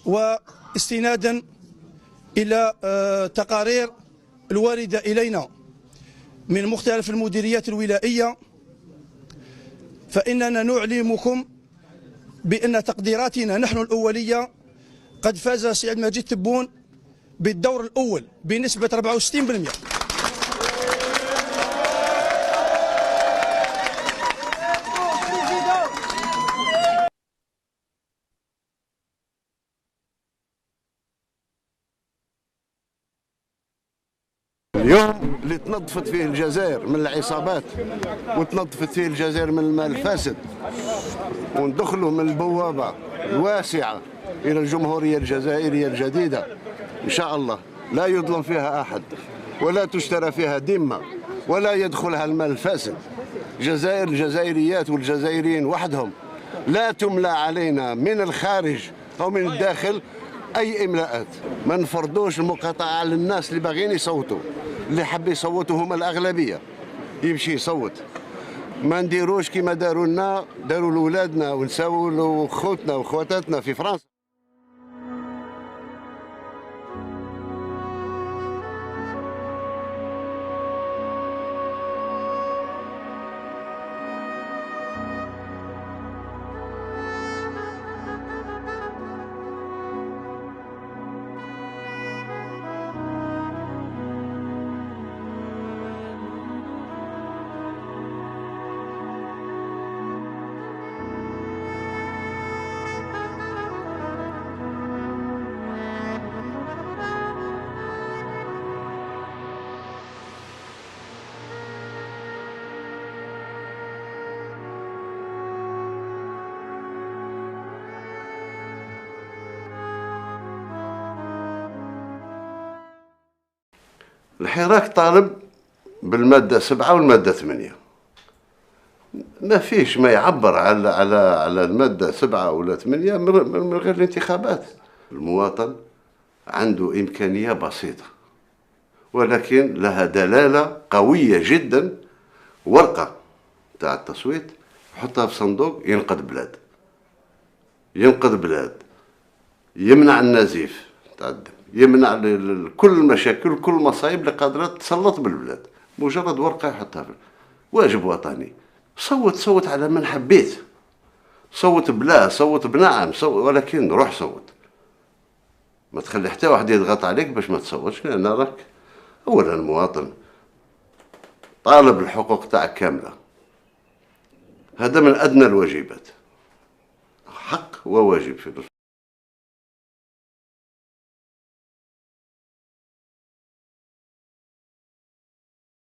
واستنادا إلى تقارير الواردة إلينا من مختلف المديريات الولائية، فإننا نعلمكم بأن تقديراتنا نحن الأولية قد فاز سي عبد المجيد تبون بالدور الأول بنسبة 64%. اليوم اللي تنظفت فيه الجزائر من العصابات وتنظفت فيه الجزائر من المال الفاسد، وندخلوا من البوابة الواسعة إلى الجمهورية الجزائرية الجديدة إن شاء الله، لا يظلم فيها أحد ولا تشترى فيها ذمة ولا يدخلها المال الفاسد. الجزائر الجزائريات والجزائريين وحدهم، لا تملى علينا من الخارج أو من الداخل أي إملاءات. ما نفرضوش المقاطعة على الناس اللي باغيين يصوتوا، اللي حب يصوتوا هما الأغلبية يمشي يصوت. ما نديروش كما داروا لنا، داروا لولادنا ونساووا خوتنا وخواتاتنا في فرنسا. الحراك طالب بالمادة 7 والمادة 8، ما فيش ما يعبر على المادة 7 ولا 8 من غير الانتخابات. المواطن عنده إمكانية بسيطة ولكن لها دلالة قوية جدا، ورقة تاع التصويت يحطها في صندوق ينقذ بلاد، ينقذ بلاد، يمنع النزيف تاع الدم، يمنع كل المشاكل وكل المصايب اللي قادرة تسلط بالبلاد. مجرد ورقة يحطها واجب وطني. صوت على من حبيت، صوت بلا، صوت بنعم، ولكن روح صوت. ما تخلي حتى واحد يضغط عليك باش ما تصوتش، لأن راك أولا المواطن طالب الحقوق تاعك كاملة، هذا من أدنى الواجبات، حق وواجب في